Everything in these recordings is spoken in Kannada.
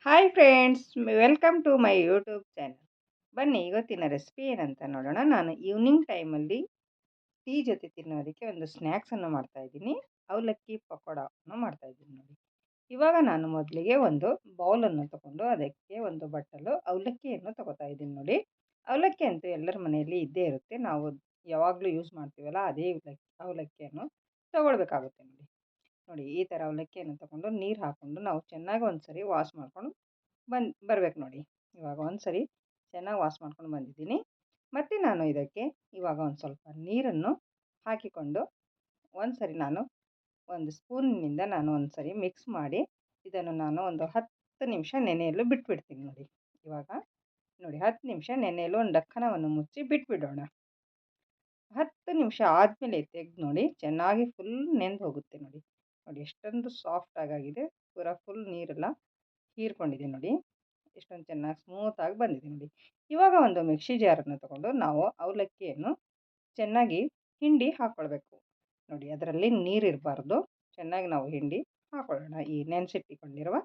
Hi friends, welcome to my YouTube channel. ಬನ್ನಿ ಇವತ್ತಿನ ರೆಸಿಪಿ ಏನಂತ ನೋಡೋಣ. ನಾನು ಈವ್ನಿಂಗ್ ಟೈಮಲ್ಲಿ ಟೀ ಜೊತೆ ತಿನ್ನೋದಕ್ಕೆ ಒಂದು ಸ್ನ್ಯಾಕ್ಸನ್ನು ಮಾಡ್ತಾಯಿದ್ದೀನಿ. ಅವಲಕ್ಕಿ ಪಕೋಡವನ್ನು ಮಾಡ್ತಾಯಿದ್ದೀನಿ ನೋಡಿ. ಇವಾಗ ನಾನು ಮೊದಲಿಗೆ ಒಂದು ಬೌಲನ್ನು ತಗೊಂಡು ಅದಕ್ಕೆ ಒಂದು ಬಟ್ಟಲು ಅವಲಕ್ಕಿಯನ್ನು ತಗೋತಾ ಇದ್ದೀನಿ ನೋಡಿ. ಅವಲಕ್ಕಿ ಅಂತೂ ಎಲ್ಲರ ಮನೆಯಲ್ಲಿ ಇದ್ದೇ ಇರುತ್ತೆ. ನಾವು ಯಾವಾಗಲೂ ಯೂಸ್ ಮಾಡ್ತೀವಲ್ಲ, ಅದೇ ಅವಲಕ್ಕಿಯನ್ನು ತಗೊಳ್ಬೇಕಾಗುತ್ತೆ ನೋಡಿ. ನೋಡಿ, ಈ ಥರ ಅವಲಕ್ಕಿಯನ್ನು ತಗೊಂಡು ನೀರು ಹಾಕ್ಕೊಂಡು ನಾವು ಚೆನ್ನಾಗಿ ಒಂದು ಸರಿ ವಾಶ್ ಮಾಡ್ಕೊಂಡು ಬರಬೇಕು ನೋಡಿ. ಇವಾಗ ಒಂದು ಸರಿ ಚೆನ್ನಾಗಿ ವಾಶ್ ಮಾಡ್ಕೊಂಡು ಬಂದಿದ್ದೀನಿ. ಮತ್ತು ನಾನು ಇದಕ್ಕೆ ಇವಾಗ ಒಂದು ಸ್ವಲ್ಪ ನೀರನ್ನು ಹಾಕಿಕೊಂಡು ಒಂದು ಸರಿ ನಾನು ಒಂದು ಸ್ಪೂನಿನಿಂದ ನಾನು ಒಂದು ಸರಿ ಮಿಕ್ಸ್ ಮಾಡಿ ಇದನ್ನು ನಾನು ಒಂದು 10 ನಿಮಿಷ ನೆನೆಯಲು ಬಿಟ್ಬಿಡ್ತೀನಿ ನೋಡಿ. ಇವಾಗ ನೋಡಿ, 10 ನಿಮಿಷ ನೆನೆಯಲು ಒಂದು ಡಕ್ಕನವನ್ನು ಮುಚ್ಚಿ ಬಿಟ್ಬಿಡೋಣ. 10 ನಿಮಿಷ ಆದಮೇಲೆ ತೆಗೆದು ನೋಡಿ, ಚೆನ್ನಾಗಿ ಫುಲ್ ನೆಂದು ಹೋಗುತ್ತೆ ನೋಡಿ. ನೋಡಿ ಎಷ್ಟೊಂದು ಸಾಫ್ಟ್ ಆಗಿದೆ, ಪೂರ ಫುಲ್ ನೀರೆಲ್ಲ ಹೀರ್ಕೊಂಡಿದೆ ನೋಡಿ. ಎಷ್ಟೊಂದು ಚೆನ್ನಾಗಿ ಸ್ಮೂತಾಗಿ ಬಂದಿದೆ ನೋಡಿ. ಇವಾಗ ಒಂದು ಮಿಕ್ಸಿ ಜಾರನ್ನು ತಗೊಂಡು ನಾವು ಅವಲಕ್ಕಿಯನ್ನು ಚೆನ್ನಾಗಿ ಹಿಂಡಿ ಹಾಕ್ಕೊಳ್ಬೇಕು ನೋಡಿ. ಅದರಲ್ಲಿ ನೀರಿರಬಾರ್ದು, ಚೆನ್ನಾಗಿ ನಾವು ಹಿಂಡಿ ಹಾಕೊಳ್ಳೋಣ. ಈ ನೆನೆಸಿಟ್ಟಿಕೊಂಡಿರುವ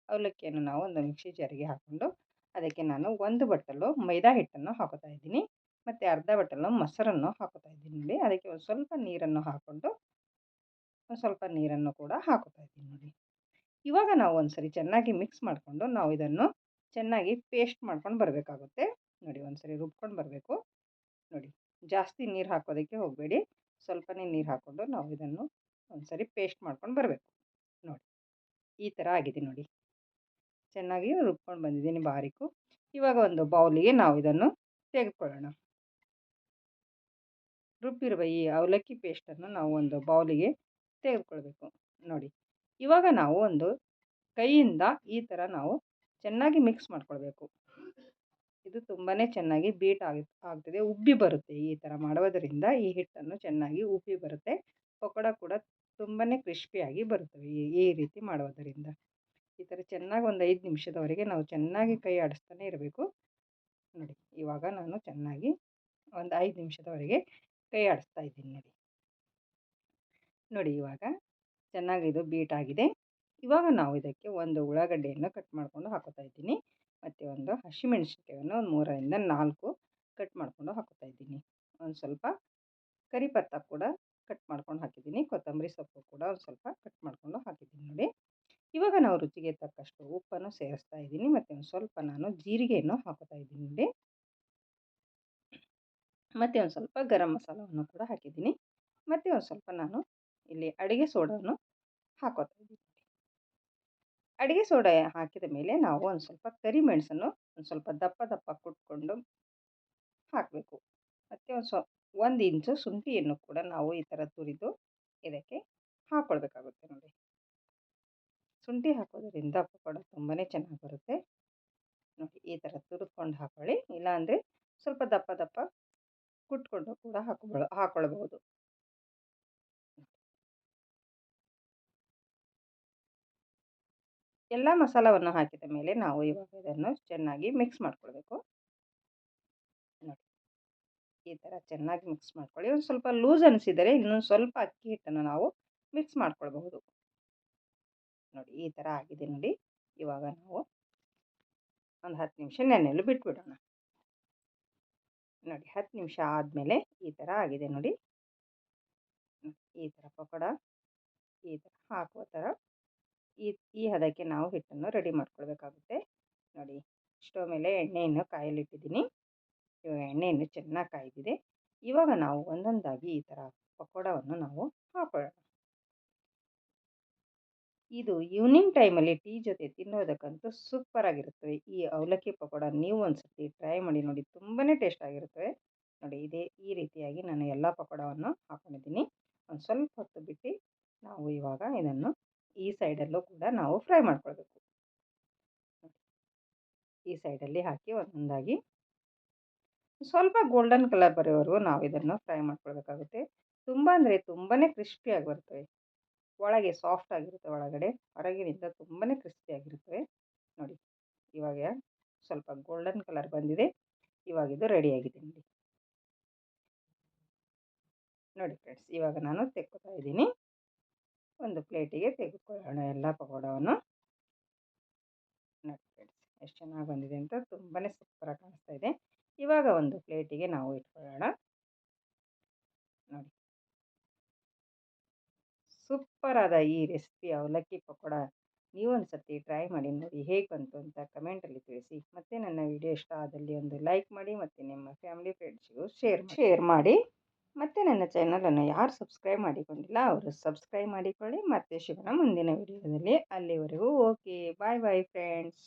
ಅವಲಕ್ಕಿಯನ್ನು ನಾವು ಒಂದು ಮಿಕ್ಸಿ ಜಾರಿಗೆ ಹಾಕ್ಕೊಂಡು ಅದಕ್ಕೆ ನಾನು ಒಂದು ಬಟ್ಟಲು ಮೈದಾ ಹಿಟ್ಟನ್ನು ಹಾಕೋತಾ ಇದ್ದೀನಿ. ಮತ್ತು ಅರ್ಧ ಬಟ್ಟಲು ಮೊಸರನ್ನು ಹಾಕೋತಾ ಇದ್ದೀನಿ ನೋಡಿ. ಅದಕ್ಕೆ ಒಂದು ಸ್ವಲ್ಪ ನೀರನ್ನು ಹಾಕ್ಕೊಂಡು ಒಂದು ಸ್ವಲ್ಪ ನೀರನ್ನು ಕೂಡ ಹಾಕೋತಾ ಇದ್ದೀನಿ ನೋಡಿ. ಇವಾಗ ನಾವು ಒಂದು ಸರಿ ಚೆನ್ನಾಗಿ ಮಿಕ್ಸ್ ಮಾಡಿಕೊಂಡು ನಾವು ಇದನ್ನು ಚೆನ್ನಾಗಿ ಪೇಸ್ಟ್ ಮಾಡ್ಕೊಂಡು ಬರಬೇಕಾಗುತ್ತೆ ನೋಡಿ. ಒಂದು ಸರಿ ರುಬ್ಕೊಂಡು ಬರಬೇಕು ನೋಡಿ. ಜಾಸ್ತಿ ನೀರು ಹಾಕೋದಕ್ಕೆ ಹೋಗಬೇಡಿ, ಸ್ವಲ್ಪನೇ ನೀರು ಹಾಕ್ಕೊಂಡು ನಾವು ಇದನ್ನು ಒಂದು ಸರಿ ಪೇಸ್ಟ್ ಮಾಡ್ಕೊಂಡು ಬರಬೇಕು ನೋಡಿ. ಈ ಥರ ಆಗಿದೆ ನೋಡಿ, ಚೆನ್ನಾಗಿ ರುಬ್ಕೊಂಡು ಬಂದಿದ್ದೀನಿ ಬಾರೀಕು. ಇವಾಗ ಒಂದು ಬೌಲಿಗೆ ನಾವು ಇದನ್ನು ತೆಗೆದುಕೊಳ್ಳೋಣ. ರುಬ್ಬಿರುವ ಈ ಅವಲಕ್ಕಿ ಪೇಸ್ಟನ್ನು ನಾವು ಒಂದು ಬೌಲಿಗೆ ತೆಗೆದುಕೊಳ್ಬೇಕು ನೋಡಿ. ಇವಾಗ ನಾವು ಒಂದು ಕೈಯಿಂದ ಈ ಥರ ನಾವು ಚೆನ್ನಾಗಿ ಮಿಕ್ಸ್ ಮಾಡ್ಕೊಳ್ಬೇಕು. ಇದು ತುಂಬಾ ಚೆನ್ನಾಗಿ ಬೀಟ್ ಆಗ್ತದೆ, ಉಬ್ಬಿ ಬರುತ್ತೆ. ಈ ಥರ ಮಾಡುವುದರಿಂದ ಈ ಹಿಟ್ಟನ್ನು ಚೆನ್ನಾಗಿ ಉಬ್ಬಿ ಬರುತ್ತೆ. ಪಕೋಡ ಕೂಡ ತುಂಬಾ ಕ್ರಿಸ್ಪಿಯಾಗಿ ಬರುತ್ತವೆ ಈ ರೀತಿ ಮಾಡುವುದರಿಂದ. ಈ ಥರ ಚೆನ್ನಾಗಿ ಒಂದು 5 ನಿಮಿಷದವರೆಗೆ ನಾವು ಚೆನ್ನಾಗಿ ಕೈ ಆಡಿಸ್ತಾನೆ ಇರಬೇಕು ನೋಡಿ. ಇವಾಗ ನಾನು ಚೆನ್ನಾಗಿ ಒಂದು 5 ನಿಮಿಷದವರೆಗೆ ಕೈ ಆಡಿಸ್ತಾ ಇದ್ದೀನಿ ನೋಡಿ. ನೋಡಿ ಇವಾಗ ಚೆನ್ನಾಗಿ ಇದು ಬೀಟ್ ಆಗಿದೆ. ಇವಾಗ ನಾವು ಇದಕ್ಕೆ ಒಂದು ಉಳ್ಳಾಗಡ್ಡೆಯನ್ನು ಕಟ್ ಮಾಡಿಕೊಂಡು ಹಾಕೋತಾ ಇದ್ದೀನಿ. ಮತ್ತು ಒಂದು ಹಸಿಮೆಣಸಿನಕಾಯನ್ನು ಒಂದು 3ರಿಂದ 4 ಕಟ್ ಮಾಡಿಕೊಂಡು ಹಾಕೋತಾ ಇದ್ದೀನಿ. ಒಂದು ಸ್ವಲ್ಪ ಕರಿಪತ್ತ ಕೂಡ ಕಟ್ ಮಾಡ್ಕೊಂಡು ಹಾಕಿದ್ದೀನಿ. ಕೊತ್ತಂಬರಿ ಸೊಪ್ಪು ಕೂಡ ಒಂದು ಸ್ವಲ್ಪ ಕಟ್ ಮಾಡಿಕೊಂಡು ಹಾಕಿದ್ದೀನಿ ನೋಡಿ. ಇವಾಗ ನಾವು ರುಚಿಗೆ ತಕ್ಕಷ್ಟು ಉಪ್ಪನ್ನು ಸೇರಿಸ್ತಾ ಇದ್ದೀನಿ. ಮತ್ತು ಒಂದು ಸ್ವಲ್ಪ ನಾನು ಜೀರಿಗೆಯನ್ನು ಹಾಕೋತಾ ಇದ್ದೀನಿ ನೋಡಿ. ಮತ್ತು ಒಂದು ಸ್ವಲ್ಪ ಗರಂ ಮಸಾಲವನ್ನು ಕೂಡ ಹಾಕಿದ್ದೀನಿ. ಮತ್ತು ಒಂದು ಸ್ವಲ್ಪ ನಾನು ಇಲ್ಲಿ ಅಡುಗೆ ಸೋಡಾವನ್ನು ಹಾಕೋತಾ ಇದ್ದೀನಿ. ಅಡುಗೆ ಸೋಡಾ ಹಾಕಿದ ಮೇಲೆ ನಾವು ಒಂದು ಸ್ವಲ್ಪ ಕರಿಮೆಣಸನ್ನು ಒಂದು ಸ್ವಲ್ಪ ದಪ್ಪ ದಪ್ಪ ಕುಟ್ಕೊಂಡು ಹಾಕಬೇಕು. ಮತ್ತು ಒಂದು ಇಂಚು ಶುಂಠಿಯನ್ನು ಕೂಡ ನಾವು ಈ ಥರ ತುರಿದು ಇದಕ್ಕೆ ಹಾಕ್ಕೊಳ್ಬೇಕಾಗುತ್ತೆ ನೋಡಿ. ಶುಂಠಿ ಹಾಕೋದ್ರಿಂದ ಪಕೋಡ ತುಂಬಾ ಚೆನ್ನಾಗಿ ಬರುತ್ತೆ ನೋಡಿ. ಈ ಥರ ತುರಿದ್ಕೊಂಡು ಹಾಕ್ಕೊಳ್ಳಿ, ಇಲ್ಲಾಂದರೆ ಸ್ವಲ್ಪ ದಪ್ಪ ದಪ್ಪ ಕುಟ್ಕೊಂಡು ಕೂಡ ಹಾಕ್ಕೊಳ್ಬಹುದು. ಎಲ್ಲ ಮಸಾಲವನ್ನು ಹಾಕಿದ ಮೇಲೆ ನಾವು ಇವಾಗ ಇದನ್ನು ಚೆನ್ನಾಗಿ ಮಿಕ್ಸ್ ಮಾಡ್ಕೊಳ್ಬೇಕು ನೋಡಿ. ಈ ಥರ ಚೆನ್ನಾಗಿ ಮಿಕ್ಸ್ ಮಾಡ್ಕೊಳ್ಳಿ. ಒಂದು ಸ್ವಲ್ಪ ಲೂಸ್ ಅನಿಸಿದರೆ ಇನ್ನೊಂದು ಸ್ವಲ್ಪ ಅಕ್ಕಿ ಹಿಟ್ಟನ್ನು ನಾವು ಮಿಕ್ಸ್ ಮಾಡ್ಕೊಳ್ಬಹುದು ನೋಡಿ. ಈ ಥರ ಆಗಿದೆ ನೋಡಿ. ಇವಾಗ ನಾವು ಒಂದು 10 ನಿಮಿಷ ನೆನೆಯಲು ಬಿಟ್ಬಿಡೋಣ ನೋಡಿ. 10 ನಿಮಿಷ ಆದಮೇಲೆ ಈ ಥರ ಆಗಿದೆ ನೋಡಿ. ಈ ಥರ ಪಕೋಡ ಈ ಥರ ಹಾಕುವ ಥರ ಈ ಹದಕ್ಕೆ ನಾವು ಹಿಟ್ಟನ್ನು ರೆಡಿ ಮಾಡ್ಕೊಳ್ಬೇಕಾಗುತ್ತೆ ನೋಡಿ. ಸ್ಟವ್ ಮೇಲೆ ಎಣ್ಣೆಯನ್ನು ಕಾಯಲಿಟ್ಟಿದ್ದೀನಿ. ಇವಾಗ ಎಣ್ಣೆಯನ್ನು ಚೆನ್ನಾಗಿ ಕಾಯ್ದಿದೆ. ಇವಾಗ ನಾವು ಒಂದೊಂದಾಗಿ ಈ ಥರ ಪಕೋಡವನ್ನು ನಾವು ಹಾಕೊಳ್ಳೋಣ. ಇದು ಈವ್ನಿಂಗ್ ಟೈಮಲ್ಲಿ ಟೀ ಜೊತೆ ತಿನ್ನೋದಕ್ಕಂತೂ ಸೂಪರಾಗಿರುತ್ತವೆ ಈ ಅವಲಕ್ಕಿ ಪಕೋಡ. ನೀವು ಒಂದು ಸರ್ತಿ ಟ್ರೈ ಮಾಡಿ ನೋಡಿ, ತುಂಬಾ ಟೇಸ್ಟ್ ಆಗಿರುತ್ತವೆ ನೋಡಿ. ಈ ರೀತಿಯಾಗಿ ನಾನು ಎಲ್ಲ ಪಕೋಡವನ್ನು ಹಾಕ್ಕೊಂಡಿದ್ದೀನಿ. ಒಂದು ಸ್ವಲ್ಪ ಹೊತ್ತು ಬಿಟ್ಟು ನಾವು ಇವಾಗ ಇದನ್ನು ಈ ಸೈಡಲ್ಲೂ ಕೂಡ ನಾವು ಫ್ರೈ ಮಾಡ್ಕೊಳ್ಬೇಕು. ಈ ಸೈಡಲ್ಲಿ ಹಾಕಿ ಒಂದೊಂದಾಗಿ ಸ್ವಲ್ಪ ಗೋಲ್ಡನ್ ಕಲರ್ ಬರೋವರೆಗೂ ನಾವು ಇದನ್ನು ಫ್ರೈ ಮಾಡ್ಕೊಳ್ಬೇಕಾಗುತ್ತೆ. ತುಂಬ ಅಂದರೆ ತುಂಬಾ ಕ್ರಿಸ್ಪಿಯಾಗಿ ಬರ್ತವೆ. ಒಳಗೆ ಸಾಫ್ಟ್ ಆಗಿರುತ್ತೆ, ಒಳಗಡೆ ಹೊರಗಿನಿಂದ ತುಂಬಾ ಕ್ರಿಸ್ಪಿಯಾಗಿರುತ್ತವೆ ನೋಡಿ. ಇವಾಗ ಸ್ವಲ್ಪ ಗೋಲ್ಡನ್ ಕಲರ್ ಬಂದಿದೆ. ಇವಾಗ ಇದು ರೆಡಿಯಾಗಿದೆ ನೋಡಿ. ನೋಡಿ ಫ್ರೆಂಡ್ಸ್, ಇವಾಗ ನಾನು ತೆಕ್ಕೊತಾ ಇದ್ದೀನಿ. ಒಂದು ಪ್ಲೇಟಿಗೆ ತೆಗೆದುಕೊಳ್ಳೋಣ ಎಲ್ಲ ಪಕೋಡವನ್ನು ನೋಡಿ. ಎಷ್ಟು ಚೆನ್ನಾಗಿ ಬಂದಿದೆ ಅಂತ. ತುಂಬಾ ಸೂಪರಾಗಿ ಕಾಣಿಸ್ತಾ ಇದೆ. ಇವಾಗ ಒಂದು ಪ್ಲೇಟಿಗೆ ನಾವು ಇಟ್ಕೊಳ್ಳೋಣ. ನೋಡಿ, ಸೂಪರಾದ ಈ ರೆಸಿಪಿ ಅವಲಕ್ಕಿ ಪಕೋಡ ನೀವು ಒಂದು ಸರ್ತಿ ಟ್ರೈ ಮಾಡಿ ನೋಡಿ, ಹೇಗೆ ಬಂತು ಅಂತ ಕಮೆಂಟಲ್ಲಿ ತಿಳಿಸಿ. ಮತ್ತು ನನ್ನ ವಿಡಿಯೋ ಇಷ್ಟ ಆದಲ್ಲಿ ಒಂದು ಲೈಕ್ ಮಾಡಿ ಮತ್ತು ನಿಮ್ಮ ಫ್ಯಾಮಿಲಿ ಫ್ರೆಂಡ್ಸ್ಗೂ ಶೇರ್ ಮಾಡಿ. ಮತ್ತು ನನ್ನ ಚಾನಲನ್ನು ಯಾರು ಸಬ್ಸ್ಕ್ರೈಬ್ ಮಾಡಿಕೊಂಡಿಲ್ಲ ಅವರು ಸಬ್ಸ್ಕ್ರೈಬ್ ಮಾಡಿಕೊಳ್ಳಿ. ಮತ್ತೆ ಸಿಗೋಣ ಮುಂದಿನ ವಿಡಿಯೋದಲ್ಲಿ. ಅಲ್ಲಿವರೆಗೂ ಓಕೆ, ಬಾಯ್ ಬಾಯ್ ಫ್ರೆಂಡ್ಸ್.